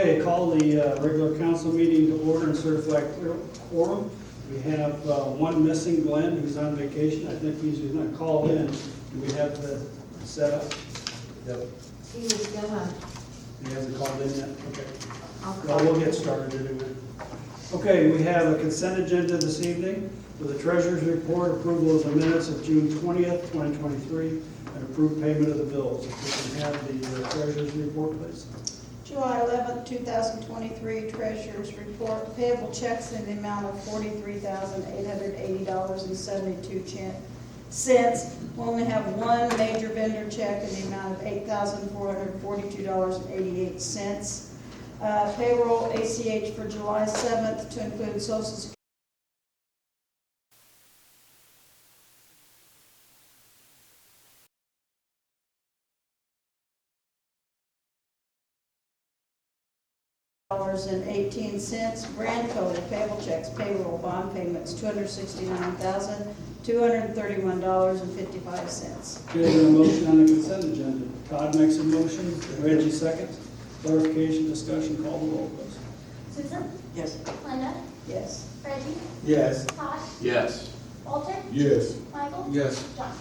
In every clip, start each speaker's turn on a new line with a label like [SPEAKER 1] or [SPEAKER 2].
[SPEAKER 1] Okay, call the regular council meeting to order and certify quorum. We have one missing, Glenn, who's on vacation. I think he's going to call in. Do we have the setup? Yep.
[SPEAKER 2] He was gonna,
[SPEAKER 1] He hasn't called in yet? Okay.
[SPEAKER 2] I'll
[SPEAKER 1] Well,
[SPEAKER 2] call.
[SPEAKER 1] we'll get started anyway. Okay, we have a consent agenda this evening with the treasurer's report, approval of the minutes of June 20th, 2023, and approved payment of the bills. If we can have the treasurer's report, please.
[SPEAKER 3] July 11th, 2023 Treasurer's Report. Payable checks in the amount of $43,880.72. We only have one major vendor check in the amount of $8,442.88. Payroll ACH for July 7th to include Social Security. $18. Grand total payable checks, payroll, bond payments, $269,231.55.
[SPEAKER 1] Okay, a motion on the consent agenda. Todd makes a motion, Reggie seconds. Clarification, discussion, call the roll, please.
[SPEAKER 4] Susan?
[SPEAKER 2] Yes.
[SPEAKER 4] Linda?
[SPEAKER 3] Yes.
[SPEAKER 4] Reggie?
[SPEAKER 5] Yes.
[SPEAKER 4] Todd?
[SPEAKER 5] Yes.
[SPEAKER 4] Walter?
[SPEAKER 5] Yes.
[SPEAKER 4] Michael?
[SPEAKER 5] Yes.
[SPEAKER 4] John?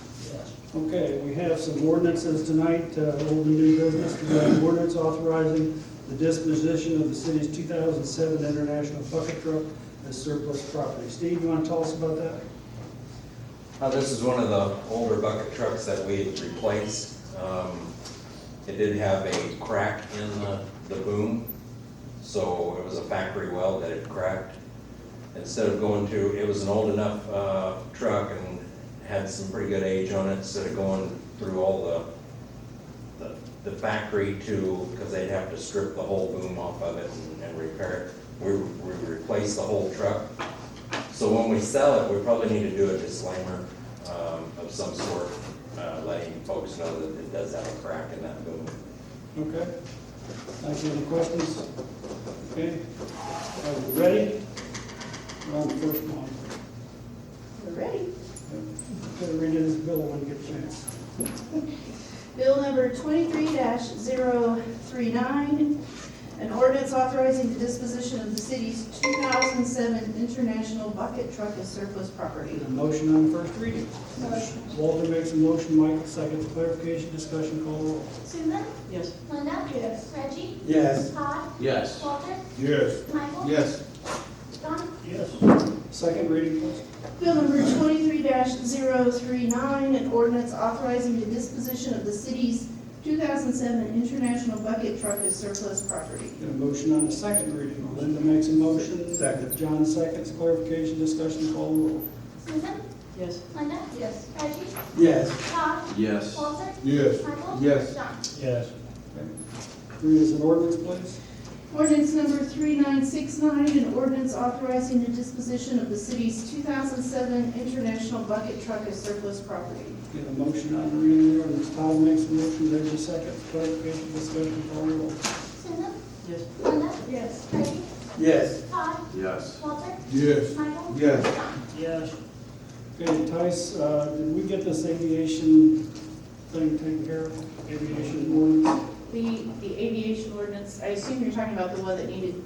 [SPEAKER 1] Okay, we have some ordinances tonight, old and new business. We have an ordinance authorizing the disposition of the city's 2007 International Bucket Truck as surplus property. Steve, you want to tell us about that?
[SPEAKER 6] This is one of the older bucket trucks that we replaced. It did have a crack in the boom, so it was a factory weld that had cracked. Instead of going to, it was an old enough truck and had some pretty good age on it, instead of going through all the factory to, because they'd have to strip the whole boom off of it and repair it. We replaced the whole truck. So when we sell it, we probably need to do a disclaimer of some sort, letting folks know that it does have a crack in that boom.
[SPEAKER 1] Okay. Thank you. Any questions? Okay. Are we ready? We're on the first one.
[SPEAKER 3] We're ready.
[SPEAKER 1] Better read it as a bill when you get a chance.
[SPEAKER 3] Bill number 23-039, an ordinance authorizing the disposition of the city's 2007 International Bucket Truck as surplus property.
[SPEAKER 1] A motion on the first reading.
[SPEAKER 3] Motion.
[SPEAKER 1] Walter makes a motion, Michael seconds. Clarification, discussion, call the roll.
[SPEAKER 4] Susan?
[SPEAKER 2] Yes.
[SPEAKER 4] Linda?
[SPEAKER 3] Yes.
[SPEAKER 4] Reggie?
[SPEAKER 5] Yes.
[SPEAKER 4] Todd?
[SPEAKER 5] Yes.
[SPEAKER 4] Walter?
[SPEAKER 5] Yes.
[SPEAKER 4] Michael?
[SPEAKER 5] Yes.
[SPEAKER 4] John?
[SPEAKER 1] Yes. Second reading, please.
[SPEAKER 3] Bill number 23-039, an ordinance authorizing the disposition of the city's 2007 International Bucket Truck as surplus property.
[SPEAKER 1] Got a motion on the second reading. Linda makes a motion.
[SPEAKER 5] Second.
[SPEAKER 1] John seconds. Clarification, discussion, call the roll.
[SPEAKER 4] Susan?
[SPEAKER 2] Yes.
[SPEAKER 4] Linda?
[SPEAKER 3] Yes.
[SPEAKER 4] Reggie?
[SPEAKER 5] Yes.
[SPEAKER 4] Todd?
[SPEAKER 5] Yes.
[SPEAKER 4] Walter?
[SPEAKER 5] Yes.
[SPEAKER 4] Michael?
[SPEAKER 5] Yes.
[SPEAKER 4] John?
[SPEAKER 5] Yes.
[SPEAKER 1] Read as an ordinance, please.
[SPEAKER 3] Ordinance number 3969, an ordinance authorizing the disposition of the city's 2007 International Bucket Truck as surplus property.
[SPEAKER 1] Get a motion on the reading of the ordinance. Todd makes a motion. There's a second. Clarification, discussion, call the roll.
[SPEAKER 4] Susan?
[SPEAKER 2] Yes.
[SPEAKER 4] Linda?
[SPEAKER 3] Yes.
[SPEAKER 4] Reggie?
[SPEAKER 5] Yes.
[SPEAKER 4] Todd?
[SPEAKER 5] Yes.
[SPEAKER 4] Walter?
[SPEAKER 5] Yes.
[SPEAKER 4] Michael?
[SPEAKER 5] Yes.
[SPEAKER 4] John?
[SPEAKER 1] Yes. Okay, Tice, did we get this aviation thing taken care of? Aviation ordinance?
[SPEAKER 7] The aviation ordinance, I assume you're talking about the one that needed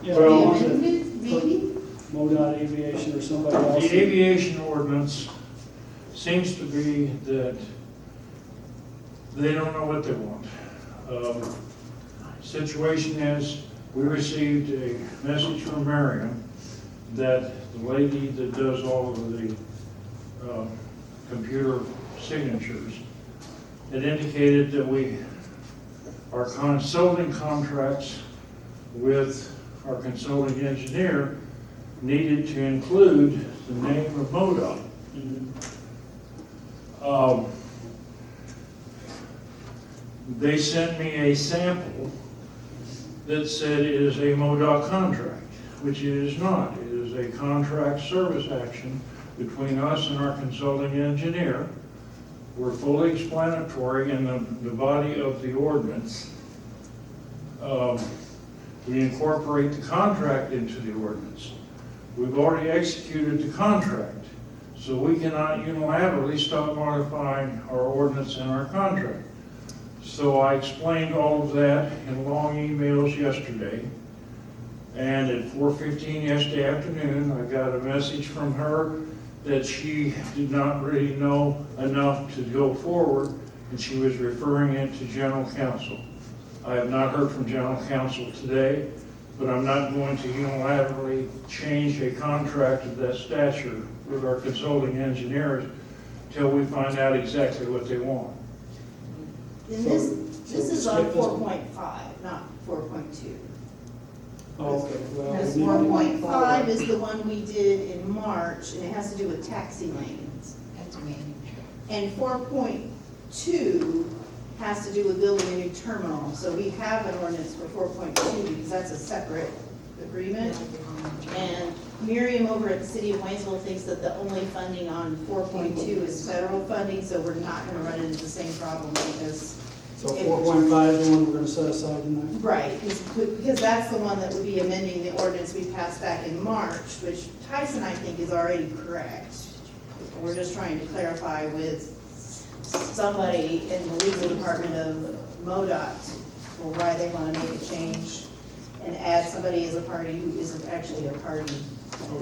[SPEAKER 1] Yeah,
[SPEAKER 7] to be
[SPEAKER 1] well,
[SPEAKER 7] amended, maybe?
[SPEAKER 1] MoDOT Aviation or somebody else.
[SPEAKER 8] The aviation ordinance seems to be that they don't know what they want. Situation is, we received a message from Marion that the lady that does all of the computer signatures had indicated that our consulting contracts with our consulting engineer needed to include the name of MoDOT. They sent me a sample that said it is a MoDOT contract, which it is not. It is a contract service action between us and our consulting engineer. We're fully explanatory in the body of the ordinance. We incorporate the contract into the ordinance. We've already executed the contract, so we cannot unilaterally stop modifying our ordinance and our contract. So I explained all of that in long emails yesterday. And at 4:15 yesterday afternoon, I got a message from her that she did not really know enough to go forward, and she was referring it to general counsel. I have not heard from general counsel today, but I'm not going to unilaterally change a contract of that stature with our consulting engineers till we find out exactly what they want.
[SPEAKER 3] And
[SPEAKER 1] So-
[SPEAKER 3] this
[SPEAKER 1] so
[SPEAKER 3] is on
[SPEAKER 1] skip this-
[SPEAKER 3] 4.5, not 4.2.
[SPEAKER 1] Oh, okay, well.
[SPEAKER 3] Because
[SPEAKER 1] we need to-
[SPEAKER 3] 4.5 is the one we did in March, and it has to do with taxi lanes. And 4.2 has to do with building a new terminal. So we have an ordinance for 4.2 because that's a separate agreement. And Miriam over at the City of Waynesville thinks that the only funding on 4.2 is federal funding, so we're not gonna run into the same problem because.
[SPEAKER 1] So 4.5 is the one we're gonna set aside tonight?
[SPEAKER 3] Right, because that's the one that would be amending the ordinance we passed back in March, which Tyson, I think, is already correct. We're just trying to clarify with somebody in the legal department of MoDOT or why they want to make a change and add somebody as a party who isn't actually a party.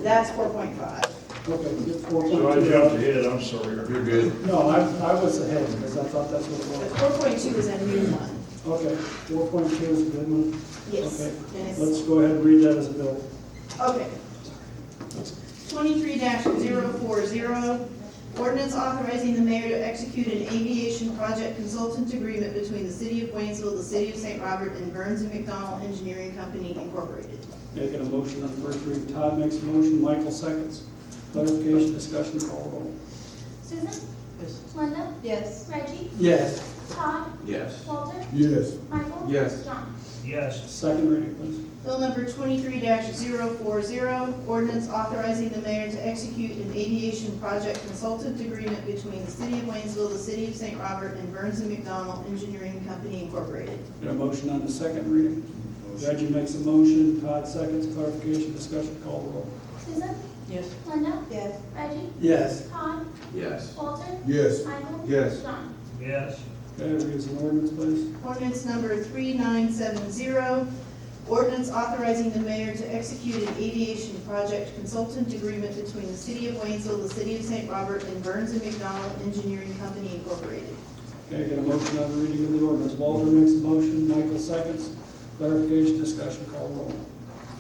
[SPEAKER 3] That's 4.5.
[SPEAKER 1] Okay, get
[SPEAKER 8] So I
[SPEAKER 1] 4.2.
[SPEAKER 8] jumped ahead, I'm sorry.
[SPEAKER 6] You're good.
[SPEAKER 1] No, I was ahead because I thought that's what it
[SPEAKER 3] But
[SPEAKER 1] was.
[SPEAKER 3] 4.2 is a new one.
[SPEAKER 1] Okay, 4.2 is a good one.
[SPEAKER 3] Yes.
[SPEAKER 1] Okay,
[SPEAKER 3] And it's-
[SPEAKER 1] let's go ahead and read that as a bill.
[SPEAKER 3] Okay. 23-040, ordinance authorizing the mayor to execute an aviation project consultant agreement between the city of Waynesville, the city of St. Robert, and Burns and McDonnell Engineering Company Incorporated.
[SPEAKER 1] Making a motion on first reading. Todd makes a motion, Michael seconds. Clarification, discussion, call roll.
[SPEAKER 4] Susan? Linda?
[SPEAKER 3] Yes.
[SPEAKER 4] Reggie?
[SPEAKER 1] Yes.
[SPEAKER 4] Todd?
[SPEAKER 6] Yes.
[SPEAKER 4] Walter?
[SPEAKER 2] Yes.
[SPEAKER 4] Michael?
[SPEAKER 2] Yes.
[SPEAKER 4] John?
[SPEAKER 8] Yes.
[SPEAKER 1] Second reading, please.
[SPEAKER 3] Bill number 23-040, ordinance authorizing the mayor to execute an aviation project consultant agreement between the city of Waynesville, the city of St. Robert, and Burns and McDonnell Engineering Company Incorporated.
[SPEAKER 1] Got a motion on the second reading. Reggie makes a motion, Todd seconds. Clarification, discussion, call roll.
[SPEAKER 4] Susan?
[SPEAKER 3] Yes.
[SPEAKER 4] Linda?
[SPEAKER 3] Yes.
[SPEAKER 4] Reggie?
[SPEAKER 1] Yes.
[SPEAKER 4] Todd?
[SPEAKER 6] Yes.
[SPEAKER 4] Walter?
[SPEAKER 2] Yes.
[SPEAKER 4] Michael?
[SPEAKER 2] Yes.
[SPEAKER 4] John?
[SPEAKER 8] Yes.
[SPEAKER 1] Okay, read as an ordinance, please.
[SPEAKER 3] Ordinance number 3970, ordinance authorizing the mayor to execute an aviation project consultant agreement between the city of Waynesville, the city of St. Robert, and Burns and McDonnell Engineering Company Incorporated.
[SPEAKER 1] Okay, got a motion on the reading of the ordinance. Walter makes a motion, Michael seconds. Clarification, discussion, call roll.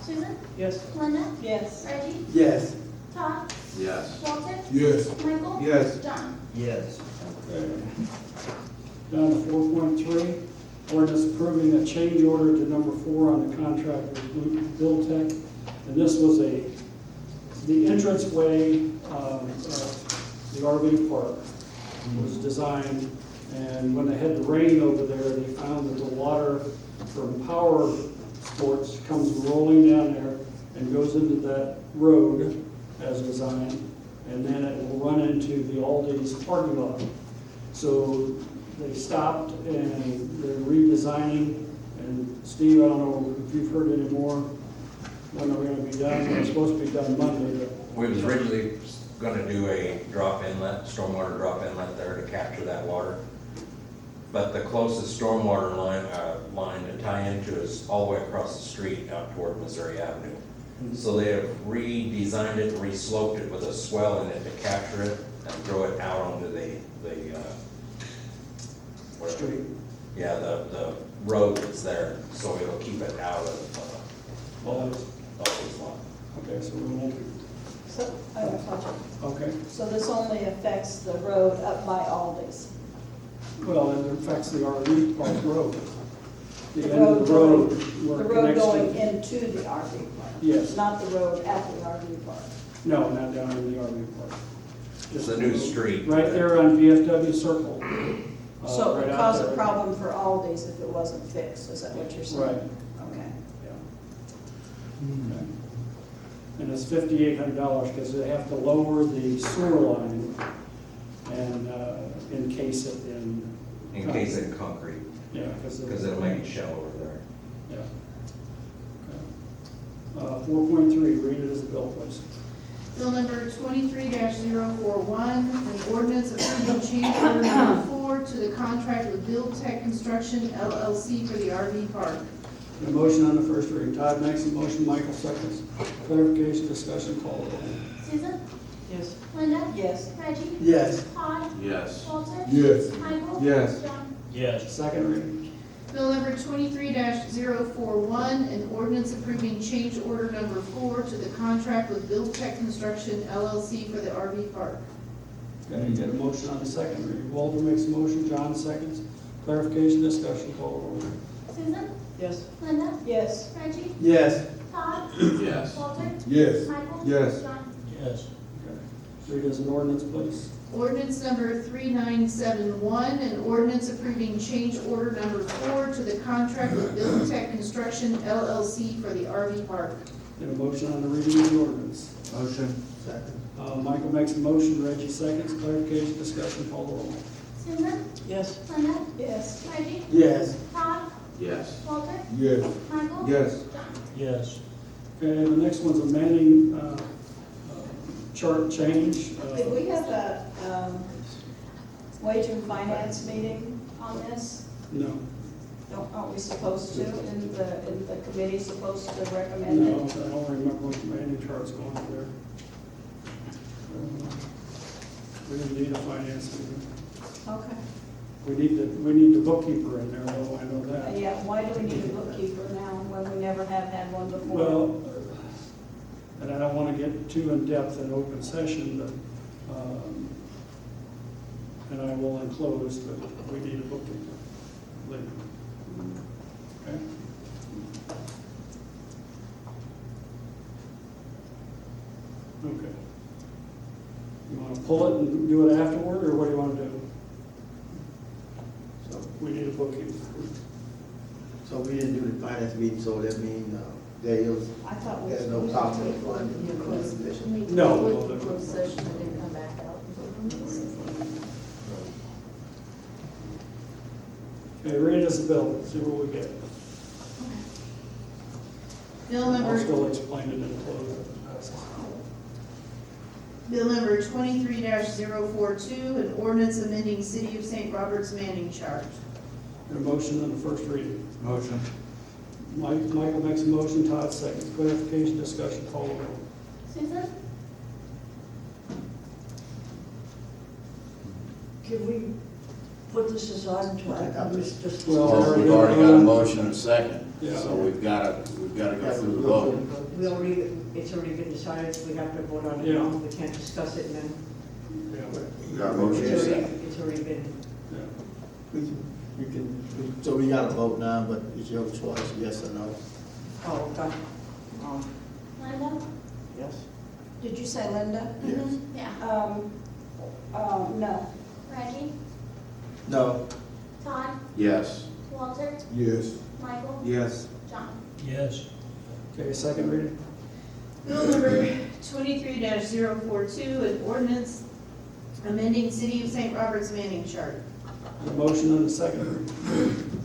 [SPEAKER 4] Susan?
[SPEAKER 1] Yes.
[SPEAKER 4] Linda?
[SPEAKER 3] Yes.
[SPEAKER 4] Reggie?
[SPEAKER 1] Yes.
[SPEAKER 4] Todd?
[SPEAKER 6] Yes.
[SPEAKER 4] Walter?
[SPEAKER 2] Yes.
[SPEAKER 4] Michael?
[SPEAKER 2] Yes.
[SPEAKER 4] John?
[SPEAKER 8] Yes.
[SPEAKER 1] Okay. Down to 4.3, ordinance approving a change order to number 4 on the contract with Bill Tech. And this was the entranceway of the RV park was designed. And when they had the rain over there, they found that the water from Power Sports comes rolling down there and goes into that road as designed. And then it will run into the Aldi's parking lot. So they stopped and they're redesigning. And Steve, I don't know if you've heard any more, when they're gonna be done. They're supposed to be done Monday, but.
[SPEAKER 6] We was originally gonna do a drop inlet, stormwater drop inlet there to capture that water. But the closest stormwater line to tie into is all the way across the street out toward Missouri Avenue. So they have redesigned it, re-sloped it with a swell in it to capture it and throw it out onto the
[SPEAKER 1] Street.
[SPEAKER 6] Yeah, the road that's there, so it'll keep it out of,
[SPEAKER 1] Aldi's.
[SPEAKER 6] Aldi's lot.
[SPEAKER 1] Okay, so we won't be,
[SPEAKER 5] So, I have a question.
[SPEAKER 1] okay.
[SPEAKER 5] So this only affects the road up by Aldi's?
[SPEAKER 1] Well, it affects the RV park road. The
[SPEAKER 5] The
[SPEAKER 1] end of the road.
[SPEAKER 5] The
[SPEAKER 1] where it
[SPEAKER 5] road
[SPEAKER 1] connects to-
[SPEAKER 5] going into the RV park?
[SPEAKER 1] Yes.
[SPEAKER 5] Not the road at the RV park?
[SPEAKER 1] No, not down in the RV park.
[SPEAKER 6] It's a new street.
[SPEAKER 1] Right there on VFW Circle.
[SPEAKER 5] So it
[SPEAKER 1] right
[SPEAKER 5] would
[SPEAKER 1] out
[SPEAKER 5] cause a
[SPEAKER 1] there.
[SPEAKER 5] problem for Aldi's if it wasn't fixed, is that what you're saying?
[SPEAKER 1] Right.
[SPEAKER 5] Okay.
[SPEAKER 1] Okay. And it's $5,800 because they have to lower the sewer line and encase it in.
[SPEAKER 6] Encase it in concrete,
[SPEAKER 1] Yeah, because.
[SPEAKER 6] because it'll make it shell over there.
[SPEAKER 1] Yeah. Okay. 4.3, read it as a bill, please.
[SPEAKER 7] Bill number 23-041, an ordinance approving change order number 4 to the contract with Build Tech Construction LLC for the RV park.
[SPEAKER 1] A motion on the first reading. Todd makes a motion, Michael seconds. Clarification, discussion, call the roll.
[SPEAKER 4] Susan?
[SPEAKER 5] Yes.
[SPEAKER 4] Linda?
[SPEAKER 5] Yes.
[SPEAKER 4] Reggie?
[SPEAKER 1] Yes.
[SPEAKER 4] Todd?
[SPEAKER 6] Yes.
[SPEAKER 4] Walter?
[SPEAKER 2] Yes.
[SPEAKER 4] Michael?
[SPEAKER 2] Yes.
[SPEAKER 4] John?
[SPEAKER 2] Yes.
[SPEAKER 1] Second reading.
[SPEAKER 7] Bill number 23-041, an ordinance approving change order number 4 to the contract with Build Tech Construction LLC for the RV park.
[SPEAKER 1] Okay, you get a motion on the second reading. Walter makes a motion, John seconds. Clarification, discussion, call the roll.
[SPEAKER 4] Susan?
[SPEAKER 5] Yes.
[SPEAKER 4] Linda?
[SPEAKER 5] Yes.
[SPEAKER 4] Reggie?
[SPEAKER 1] Yes.
[SPEAKER 4] Todd?
[SPEAKER 6] Yes.
[SPEAKER 4] Walter?
[SPEAKER 2] Yes.
[SPEAKER 4] Michael?
[SPEAKER 2] Yes.
[SPEAKER 4] John?
[SPEAKER 2] Yes.
[SPEAKER 1] Okay. Read as an ordinance, please.
[SPEAKER 7] Ordinance number 3971, an ordinance approving change order number 4 to the contract with Build Tech Construction LLC for the RV park.
[SPEAKER 1] Get a motion on the reading of the ordinance.
[SPEAKER 2] Motion. Second.
[SPEAKER 1] Michael makes a motion, Reggie seconds. Clarification, discussion, call the roll.
[SPEAKER 4] Susan?
[SPEAKER 5] Yes.
[SPEAKER 4] Linda?
[SPEAKER 5] Yes.
[SPEAKER 4] Reggie?
[SPEAKER 1] Yes.
[SPEAKER 4] Todd?
[SPEAKER 6] Yes.
[SPEAKER 4] Walter?
[SPEAKER 2] Yes.
[SPEAKER 4] Michael?
[SPEAKER 2] Yes.
[SPEAKER 4] John?
[SPEAKER 2] Yes.
[SPEAKER 1] Okay, the next one's a Manning chart change.
[SPEAKER 5] Did we have a wage and finance meeting on this?
[SPEAKER 1] No,
[SPEAKER 5] Aren't we supposed to, in the committee supposed to recommend
[SPEAKER 1] no,
[SPEAKER 5] it?
[SPEAKER 1] I don't remember what the Manning chart's going there. We didn't need a finance meeting.
[SPEAKER 5] Okay.
[SPEAKER 1] We need the bookkeeper in there, though, I know that.
[SPEAKER 5] Yeah, why do we need a bookkeeper now when we never have had one before?
[SPEAKER 1] Well, and I don't want to get too in-depth in open session, but, and I will enclose that we need a bookkeeper later. Okay? Okay. You want to pull it and do it afterward, or what do you want to do?
[SPEAKER 9] So,
[SPEAKER 1] We need a bookkeeper.
[SPEAKER 9] so we didn't do the finance meeting, so that means, Dale's,
[SPEAKER 5] I thought we
[SPEAKER 9] there's
[SPEAKER 5] were
[SPEAKER 9] no
[SPEAKER 5] supposed
[SPEAKER 9] problem
[SPEAKER 5] to
[SPEAKER 9] with funding the position.
[SPEAKER 1] No.
[SPEAKER 3] Closed session and then come back out.
[SPEAKER 1] Okay, read us the bill, see what we get.
[SPEAKER 7] Bill
[SPEAKER 1] I'll
[SPEAKER 7] number
[SPEAKER 1] still explain it in close.
[SPEAKER 7] Bill number 23-042, an ordinance amending City of St. Robert's Manning chart.
[SPEAKER 1] A motion on the first reading.
[SPEAKER 2] Motion.
[SPEAKER 1] Michael makes a motion, Todd seconds. Clarification, discussion, call the roll.
[SPEAKER 4] Susan?
[SPEAKER 10] Can we put this aside until after this just?
[SPEAKER 1] Well,
[SPEAKER 11] Well, we've already got a motion and a second,
[SPEAKER 1] Yeah.
[SPEAKER 11] so we've got to go through the vote.
[SPEAKER 10] It's already been decided, so we have to vote on it
[SPEAKER 1] Yeah.
[SPEAKER 10] now, we can't discuss it and then,
[SPEAKER 11] We got a motion and a second.
[SPEAKER 10] it's already been,
[SPEAKER 9] So we got to vote now, but it's your choice, yes or no.
[SPEAKER 10] oh, okay.
[SPEAKER 4] Linda?
[SPEAKER 10] Yes.
[SPEAKER 5] Did you say Linda?
[SPEAKER 9] Yes.
[SPEAKER 4] Yeah.
[SPEAKER 5] No.
[SPEAKER 4] Reggie?
[SPEAKER 9] No.
[SPEAKER 4] Todd?
[SPEAKER 11] Yes.
[SPEAKER 4] Walter?
[SPEAKER 2] Yes.
[SPEAKER 4] Michael?
[SPEAKER 2] Yes.
[SPEAKER 4] John?
[SPEAKER 2] Yes.
[SPEAKER 1] Okay, second reading.
[SPEAKER 7] Bill number 23-042, an ordinance amending City of St. Robert's Manning chart.
[SPEAKER 1] A motion on the second reading.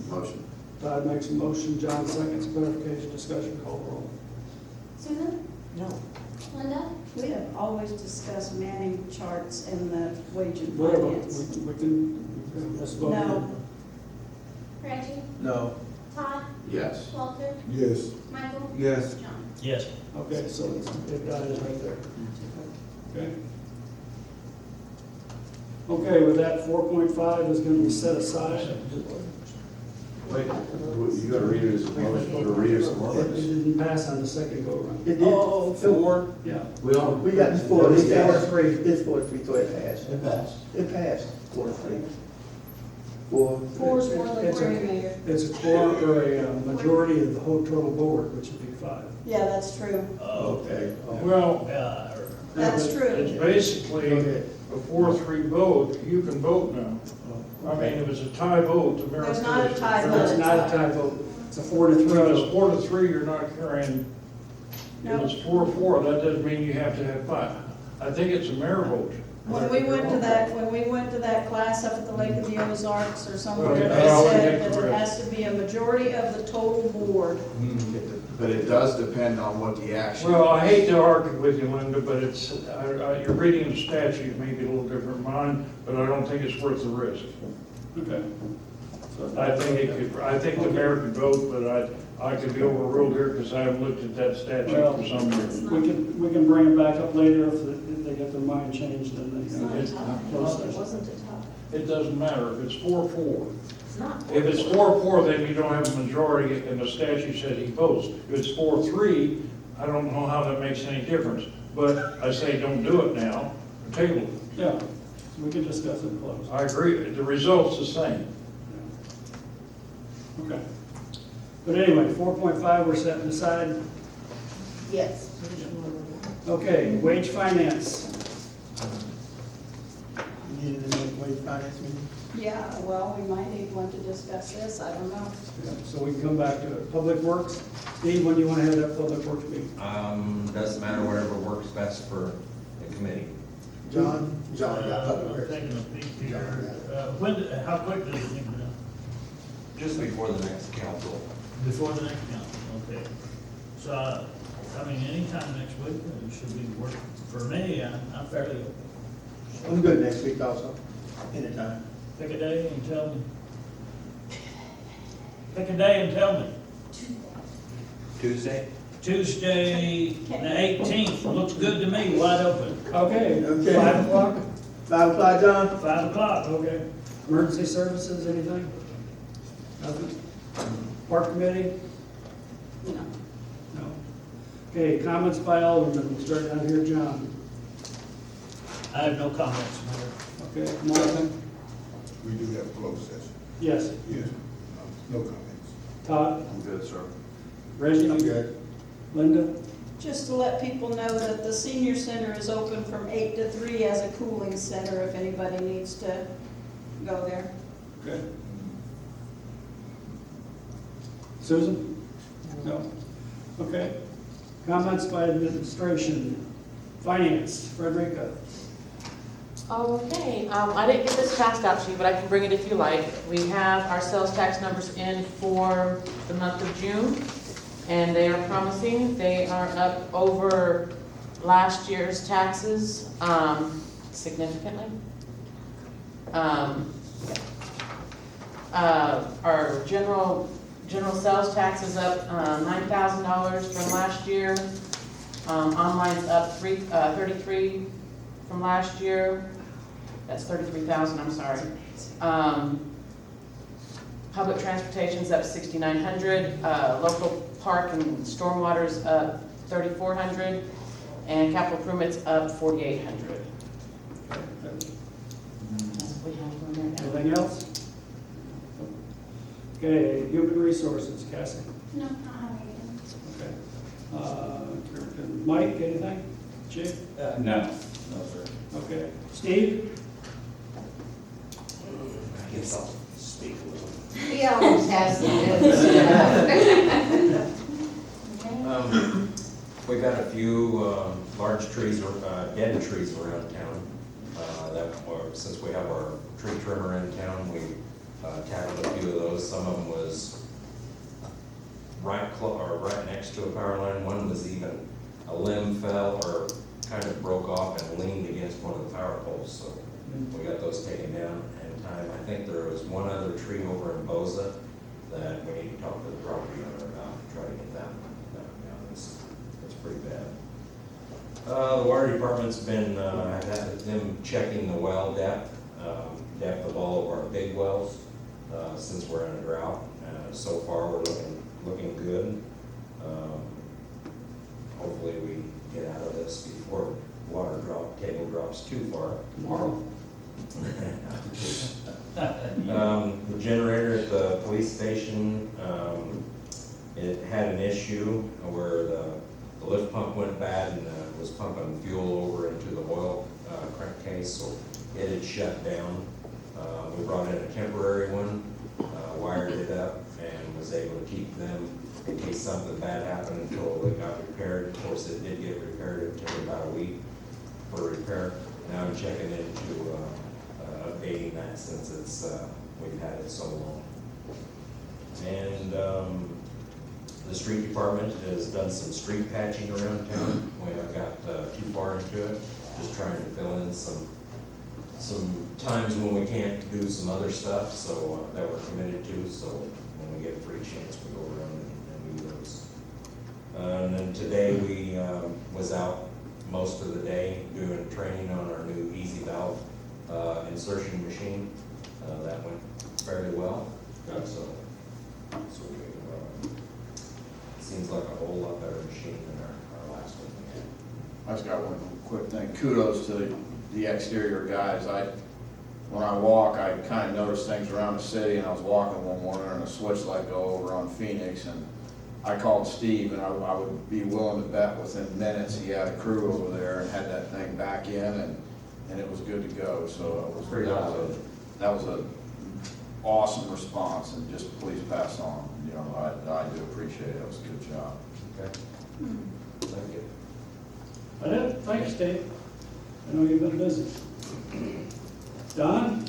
[SPEAKER 11] Motion.
[SPEAKER 1] Todd makes a motion, John seconds. Clarification, discussion, call the roll.
[SPEAKER 4] Susan?
[SPEAKER 10] No.
[SPEAKER 4] Linda?
[SPEAKER 5] We have always discussed Manning charts and the wage and
[SPEAKER 1] Whatever,
[SPEAKER 5] finance.
[SPEAKER 1] we can, let's vote.
[SPEAKER 5] No.
[SPEAKER 4] Reggie?
[SPEAKER 9] No.
[SPEAKER 4] Todd?
[SPEAKER 11] Yes.
[SPEAKER 4] Walter?
[SPEAKER 2] Yes.
[SPEAKER 4] Michael?
[SPEAKER 2] Yes.
[SPEAKER 4] John?
[SPEAKER 2] Yes.
[SPEAKER 1] Okay, so it dies right there. Okay? Okay, with that, 4.5 is going to be set aside.
[SPEAKER 11] Wait, you got to read it as a motion, or read it as a
[SPEAKER 1] It
[SPEAKER 11] ordinance?
[SPEAKER 1] didn't pass on the second go-around.
[SPEAKER 9] It did.
[SPEAKER 1] Oh, 4, yeah.
[SPEAKER 11] We all.
[SPEAKER 9] We got 4,
[SPEAKER 1] It's
[SPEAKER 9] it passed.
[SPEAKER 1] 4-3.
[SPEAKER 9] It's 4-3, so it passed.
[SPEAKER 11] It passed.
[SPEAKER 9] It passed, 4-3. 4.
[SPEAKER 5] Four's more than
[SPEAKER 1] It's
[SPEAKER 5] three,
[SPEAKER 1] a-
[SPEAKER 5] Mayor.
[SPEAKER 1] It's a quorum, or a majority of the whole total board, which would be 5.
[SPEAKER 5] Yeah, that's true.
[SPEAKER 9] Okay.
[SPEAKER 8] Well,
[SPEAKER 5] That's
[SPEAKER 8] it's
[SPEAKER 5] true.
[SPEAKER 8] basically
[SPEAKER 9] Okay.
[SPEAKER 8] a 4-3 vote, you can vote now. I mean, if it's a tie vote, the mayor.
[SPEAKER 5] There's not a tie
[SPEAKER 1] No,
[SPEAKER 5] vote.
[SPEAKER 1] it's not a tie vote. It's a 4-3
[SPEAKER 8] Well, it's
[SPEAKER 1] vote.
[SPEAKER 8] 4-3, you're not carrying. If
[SPEAKER 5] No.
[SPEAKER 8] it's 4-4, that doesn't mean you have to have 5. I think it's a mayor vote.
[SPEAKER 5] When we went to that class up at the Lake of the Ozarks or somewhere,
[SPEAKER 8] Well,
[SPEAKER 5] they
[SPEAKER 8] yeah, I'll
[SPEAKER 5] said
[SPEAKER 8] get
[SPEAKER 5] that
[SPEAKER 8] the
[SPEAKER 5] it
[SPEAKER 8] rest.
[SPEAKER 5] has to be a majority of the total board.
[SPEAKER 11] But it does depend on what the action.
[SPEAKER 8] Well, I hate to argue with you, Linda, but you're reading the statute, maybe a little different than mine, but I don't think it's worth the risk.
[SPEAKER 1] Okay. So-
[SPEAKER 8] I think the mayor could vote, but I could be overruled here because I haven't looked at that statute for some years.
[SPEAKER 1] We can bring it back up later if they get their mind changed, then
[SPEAKER 5] It's
[SPEAKER 1] they.
[SPEAKER 5] not a tie.
[SPEAKER 1] Close
[SPEAKER 5] Well, it
[SPEAKER 1] session.
[SPEAKER 5] wasn't a tie.
[SPEAKER 8] It doesn't matter if it's 4-4.
[SPEAKER 5] It's not.
[SPEAKER 8] If it's 4-4, then you don't have a majority, and the statute said he votes. If it's 4-3, I don't know how that makes any difference. But I say don't do it now, table it.
[SPEAKER 1] Yeah, so we can discuss it close.
[SPEAKER 8] I agree, the result's the same.
[SPEAKER 1] Okay. But anyway, 4.5 we're setting aside.
[SPEAKER 3] Yes.
[SPEAKER 1] Okay, wage finance.
[SPEAKER 9] You need to make wage finance meeting?
[SPEAKER 5] Yeah, well, we might need one to discuss this, I don't know.
[SPEAKER 1] Yeah, so we can come back to it. Public Works, Steve, when do you want to have that Public Works meeting?
[SPEAKER 6] Doesn't matter, whatever works best for the committee.
[SPEAKER 9] John got public works.
[SPEAKER 2] Taking a peek here, how quick does it need to be done?
[SPEAKER 6] Just before the next council.
[SPEAKER 2] Before the next council, okay. So, I mean, anytime next week, it should be working. For me, I'm fairly open.
[SPEAKER 9] I'm good next week also, anytime.
[SPEAKER 2] Pick a day and tell me. Pick a day and tell me.
[SPEAKER 6] Tuesday?
[SPEAKER 2] Tuesday, the 18th, looks good to me, wide open.
[SPEAKER 1] Okay,
[SPEAKER 9] Okay.
[SPEAKER 1] 5 o'clock,
[SPEAKER 9] 5 o'clock, John?
[SPEAKER 2] 5 o'clock, okay.
[SPEAKER 1] emergency services, anything? Nothing? Park Committee?
[SPEAKER 5] No.
[SPEAKER 1] No. Okay, comments by Alderman, we'll start down here, John.
[SPEAKER 2] I have no comments, Mayor.
[SPEAKER 1] Okay, Marvin?
[SPEAKER 11] We do have a closed session.
[SPEAKER 1] Yes.
[SPEAKER 11] Yes. No comments.
[SPEAKER 1] Todd?
[SPEAKER 11] I'm good, sir.
[SPEAKER 1] Reggie?
[SPEAKER 9] I'm good.
[SPEAKER 1] Linda?
[SPEAKER 5] Just to let people know that the senior center is open from 8 to 3 as a cooling center if anybody needs to go there.
[SPEAKER 1] Okay. Susan? No. Okay. Comments by administration. Finance, Frederica?
[SPEAKER 12] Okay, I didn't get this passed out to you, but I can bring it if you like. We have our sales tax numbers in for the month of June, and they are promising. They are up over last year's taxes significantly. Our general sales tax is up $9,000 from last year. Online's up 33 from last year. That's 33,000, I'm sorry. Public transportation's up 6,900. Local park and stormwater's up 3,400. And capital improvement's up 4,800. We have one there.
[SPEAKER 1] Anything else? Okay, human resources, Cassie?
[SPEAKER 4] No, not having it.
[SPEAKER 1] Okay. Mike, anything? Chief?
[SPEAKER 6] No. No, sir.
[SPEAKER 1] Okay. Steve?
[SPEAKER 6] I guess I'll speak a little.
[SPEAKER 7] He almost has to do
[SPEAKER 6] We've got a few large trees, dead trees around town. Since we have our tree trimmer in town, we tackled a few of those. Some of them was right next to a power line. One was even a limb fell or kind of broke off and leaned against one of the power poles. So we got those taken down in time. I think there was one other tree over in Boza that we need to talk to the property owner about to try to get that down. It's pretty bad. The water department's been, I've had them checking the well depth of all of our big wells, since we're in a drought. So far, we're looking good. Hopefully we get out of this before table drops too far.
[SPEAKER 1] Tomorrow?
[SPEAKER 6] The generator at the police station, it had an issue where the lift pump went bad and was pumping fuel over into the oil crankcase, so it had shut down. We brought in a temporary one, wired it up, and was able to keep them in case something bad happened until it got repaired. Of course, it did get repaired. It took about a week for repair. Now I'm checking into updating that since we've had it so long. And The street department has done some street patching around town. We haven't got too far into it, just trying to fill in some times when we can't do some other stuff, so that we're committed to, so when we get a free chance, we go around and do those. And then today, we was out most of the day doing training on our new easy valve insertion machine. That went fairly well, so we, seems like a whole lot better machine than our last one we had.
[SPEAKER 11] I just got one quick thing. Kudos to the exterior guys. When I walk, I kind of notice things around the city, and I was walking one morning and a switch light go over on Phoenix, and I called Steve, and I would be willing to bet within minutes he had a crew over there and had that thing back in, and it was good to go. So it was, that was a awesome response, and just please pass on. You know, I do appreciate it. It was a good job.
[SPEAKER 6] Okay. Thank you.
[SPEAKER 1] That it? Thanks, Dave. I know you've been busy. Don?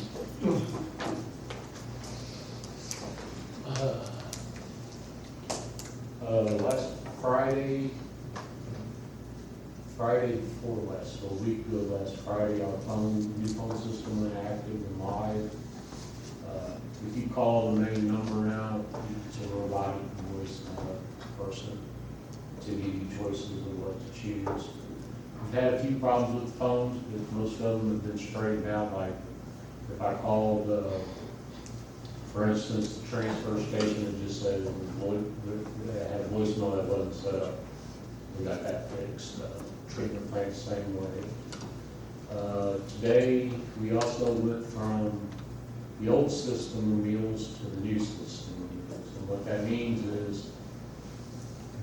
[SPEAKER 13] Last Friday before last, so a week ago last Friday, our new phone system went active and live. If you call the main number now, it's a robotic voice, not a person, to give you choices of what to choose. We've had a few problems with phones, but most of them have been straightened out. Like if I called, for instance, the transfer station and just said it had a voicemail that wasn't set up, we got that fixed. Treatment plant the same way. Today, we also went from the old system of meals to the new system of meals. And what that means is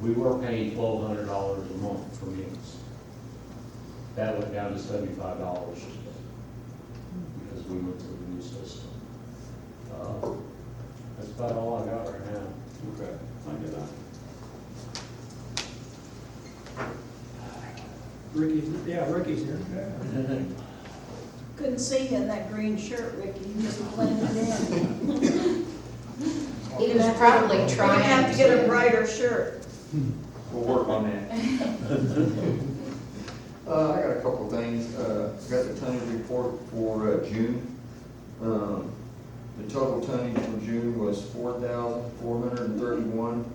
[SPEAKER 13] we were paying $1,200 a month for meals. That went down to $75 today because we went to the new system. That's about all I got right now.
[SPEAKER 1] Okay, thank you, Don. Ricky's here.
[SPEAKER 5] Couldn't see you in that green shirt, Ricky, you just blended in.
[SPEAKER 7] He was probably
[SPEAKER 5] You're gonna
[SPEAKER 7] trying
[SPEAKER 5] have to get a brighter shirt.
[SPEAKER 14] We'll work on that. I got a couple things. I got the tonnage report for June. The total tonnage for June was 4,431.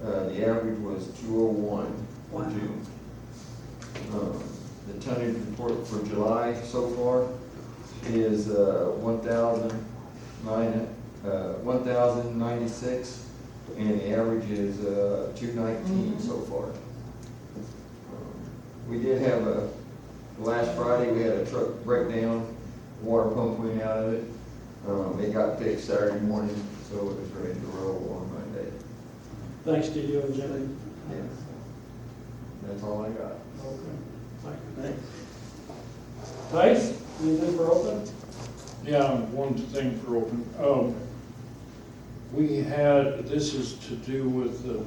[SPEAKER 14] The average was 201 for June. The tonnage report for July so far is 1,096, and the average is 219 so far. We did have last Friday we had a truck breakdown, water pump went out of it. It got fixed Saturday morning, so it was ready to roll on Monday.
[SPEAKER 1] Thanks to you and Jenny.
[SPEAKER 14] Yeah. That's all I got.
[SPEAKER 1] Okay, thank you. Tice, anything for open?
[SPEAKER 8] Yeah, one thing for open. We had, this is to do with the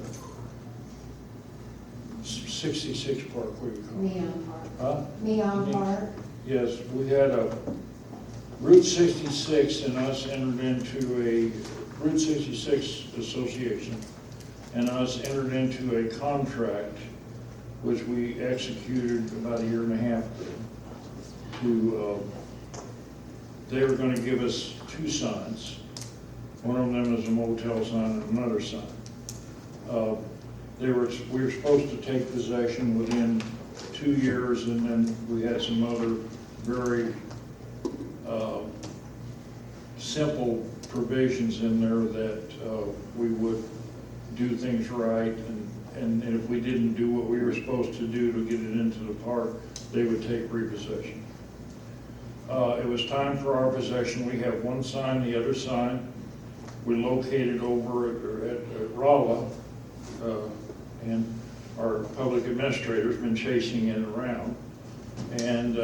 [SPEAKER 8] 66 Park, what do you call it?
[SPEAKER 7] Neon Park.
[SPEAKER 8] Huh?
[SPEAKER 7] Neon Park.
[SPEAKER 8] Yes, we had a Route 66 and us entered into a Route 66 association, and us entered into a contract which we executed about a year and a half ago to, they were gonna give us 2 signs. One of them is a motel sign and another sign. We were supposed to take possession within 2 years, and then we had some other very simple provisions in there that we would do things right, and if we didn't do what we were supposed to do to get it into the park, they would take repossession. It was time for our possession. We have one sign, the other sign we located over at Rolla, and our public administrator's been chasing it around. And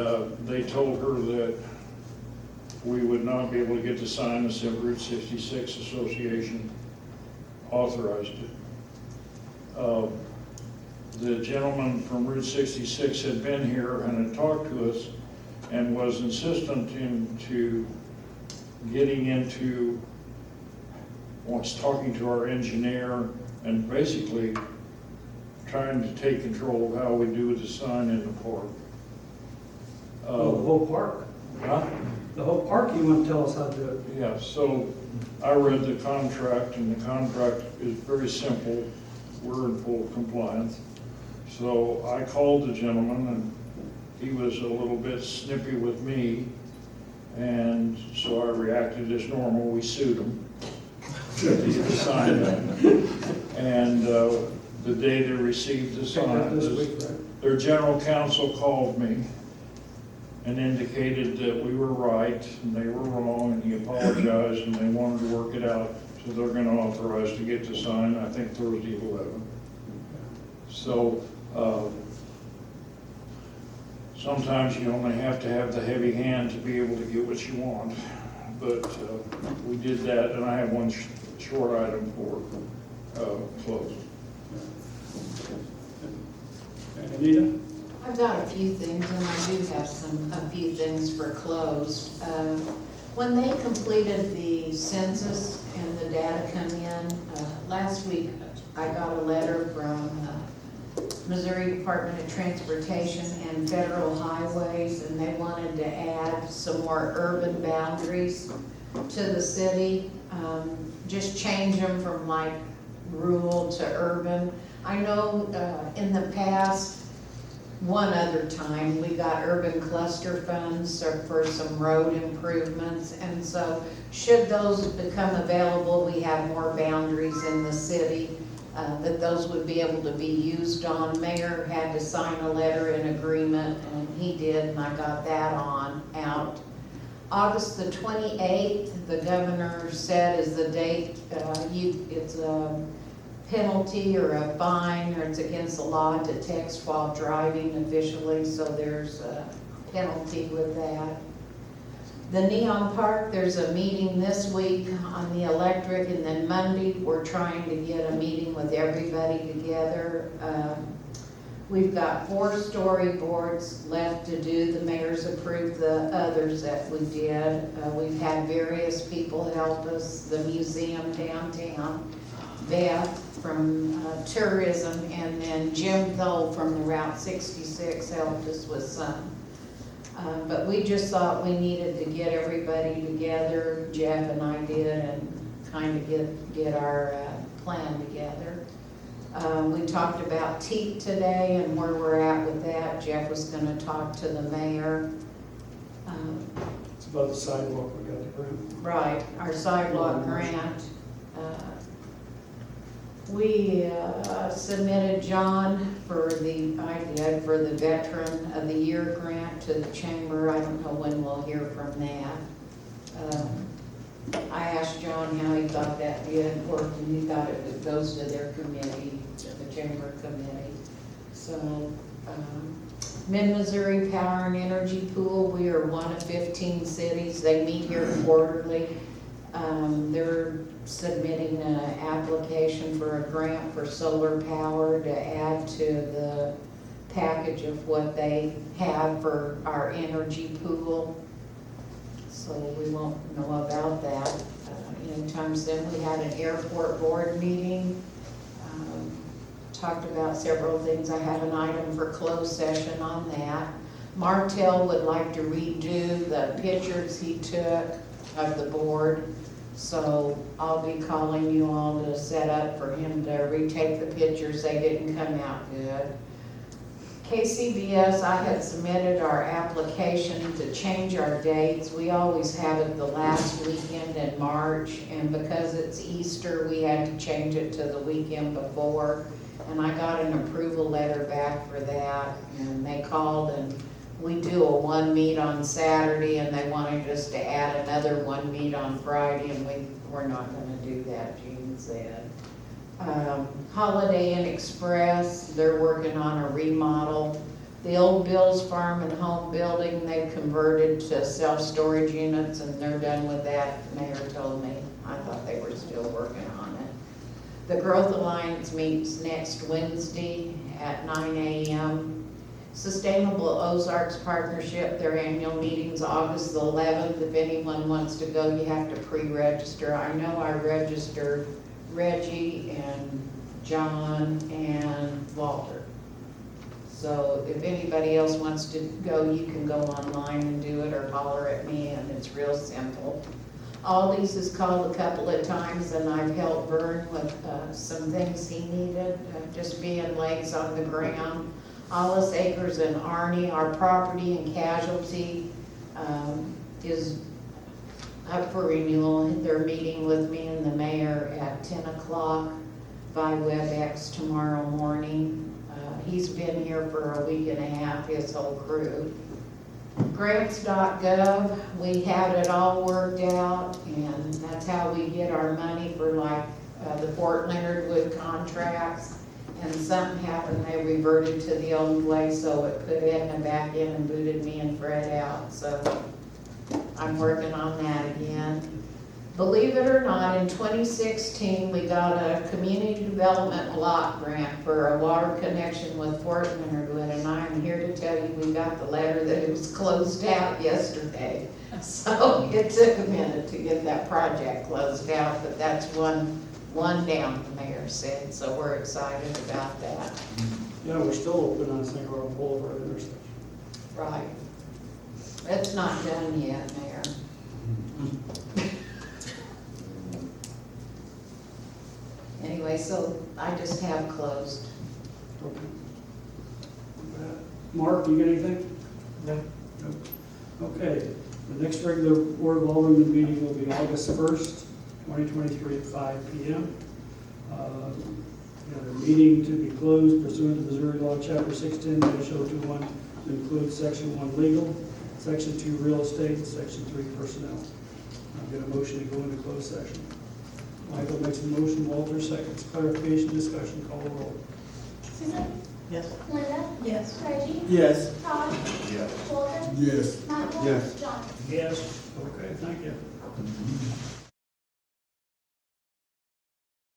[SPEAKER 8] they told her that we would not be able to get the sign until Route 66 Association authorized it. The gentleman from Route 66 had been here and had talked to us and was insistent into getting into, talking to our engineer and basically trying to take control of how we do the sign in the park.
[SPEAKER 1] Oh, the whole park.
[SPEAKER 8] Huh?
[SPEAKER 1] The whole park, you want to tell us how to do it?
[SPEAKER 8] Yeah, so I read the contract, and the contract is very simple. We're in full compliance. So I called the gentleman, and he was a little bit snippy with me, and so I reacted as normal. We sued him to get the sign done. And the day they received the sign,
[SPEAKER 1] This week, right?
[SPEAKER 8] their general counsel called me and indicated that we were right and they were wrong, and he apologized and they wanted to work it out. So they're gonna authorize to get the sign, I think Thursday at 11. So, sometimes you only have to have the heavy hand to be able to get what you want. But, we did that, and I have one short item for, close.
[SPEAKER 1] Anita?
[SPEAKER 15] I've got a few things, and I do have a few things for close. When they completed the census and the data come in, last week, I got a letter from Missouri Department of Transportation and Federal Highways, and they wanted to add some more urban boundaries to the city. Just change them from like rural to urban. I know in the past, one other time, we got urban cluster funds for some road improvements, and so should those become available, we have more boundaries in the city that those would be able to be used on. Mayor had to sign a letter in agreement, and he did, and I got that out. August the 28th, the governor said is the date, it's a penalty or a fine, or it's against the law to text while driving officially, so there's a penalty with that. The Neon Park, there's a meeting this week on the electric, and then Monday, we're trying to get a meeting with everybody together. We've got 4 storyboards left to do. The mayor's approved the others that we did. We've had various people help us, the museum downtown, Beth from tourism, and then Jim Thole from the Route 66 helped us with some. But we just thought we needed to get everybody together, Jeff and I did, and kind of get our plan together. We talked about TEAT today and where we're at with that. Jeff was gonna talk to the mayor.
[SPEAKER 1] It's about the sidewalk, we got the grant.
[SPEAKER 15] Right, our sidewalk grant. We submitted John for the Veteran of the Year grant to the chamber. I don't know when we'll hear from that. I asked John how he thought that did work, and he thought it goes to their committee, the chamber committee. So, Mid-Missouri Power and Energy Pool, we are one of 15 cities. They meet here quarterly. They're submitting an application for a grant for solar power to add to the package of what they have for our energy pool. So we won't know about that anytime soon. We had an airport board meeting. Talked about several things. I have an item for closed session on that. Martell would like to redo the pictures he took of the board. So I'll be calling you all to set up for him to retake the pictures. They didn't come out good. KCBS, I had submitted our application to change our dates. We always have it the last weekend in March, and because it's Easter, we had to change it to the weekend before. And I got an approval letter back for that, and they called, and we do a 1 meet on Saturday, and they wanted us to add another 1 meet on Friday, and we're not gonna do that, Gene said. Holiday Inn Express, they're working on a remodel. The old Bill's Farm and Home building, they've converted to self-storage units, and they're done with that, the mayor told me. I thought they were still working on it. The Growth Alliance meets next Wednesday at 9 a.m. Sustainable Ozarks Partnership, their annual meeting's August the 11th. If anyone wants to go, you have to pre-register. I know I registered Reggie and John, and Walter. So if anybody else wants to go, you can go online and do it or holler at me, and it's real simple. Aldi's has called a couple of times, and I've helped Vern with some things he needed, just being legs on the ground. Hollis Acres and Arnie, our property and casualty is up for renewal. They're meeting with me and the mayor at 10 o'clock by WebEx tomorrow morning. He's been here for a week and a half, his whole crew. Grants.gov, we had it all worked out, and that's how we get our money for like the Fort Leonard Wood contracts. And something happened, they reverted to the old way, so it put Edna back in and booted me and Fred out, so I'm working on that again. Believe it or not, in 2016, we got a community development block grant for a water connection with Fort Leonard Wood, and I am here to tell you, we got the letter that it was closed out yesterday. So it took a minute to get that project closed out, but that's one down, the mayor said, so we're excited about that.
[SPEAKER 1] Yeah, we're still open on St. Laurent Boulevard intersection.
[SPEAKER 15] Right. It's not done yet, Mayor. Anyway, so I just have closed.
[SPEAKER 1] Okay. Mark, you got anything?
[SPEAKER 9] No.
[SPEAKER 1] Okay, the next regular Board of Alderman meeting will be August 1st, 2023 at 5 p.m. The meeting to be closed pursuant to Missouri Law, Chapter 610-021, to include Section 1 legal, Section 2 real estate, and Section 3 personnel. I'll get a motion to go into closed session. Michael makes a motion, Walter seconds. Clarification, discussion, call the roll.
[SPEAKER 4] Susan?
[SPEAKER 9] Yes.
[SPEAKER 4] Linda?
[SPEAKER 3] Yes.
[SPEAKER 4] Reggie?
[SPEAKER 9] Yes.
[SPEAKER 4] Todd?
[SPEAKER 11] Yes.
[SPEAKER 4] Walter?
[SPEAKER 9] Yes.
[SPEAKER 4] Michael?
[SPEAKER 9] Yes.
[SPEAKER 4] John?
[SPEAKER 2] Yes.
[SPEAKER 1] Okay, thank you.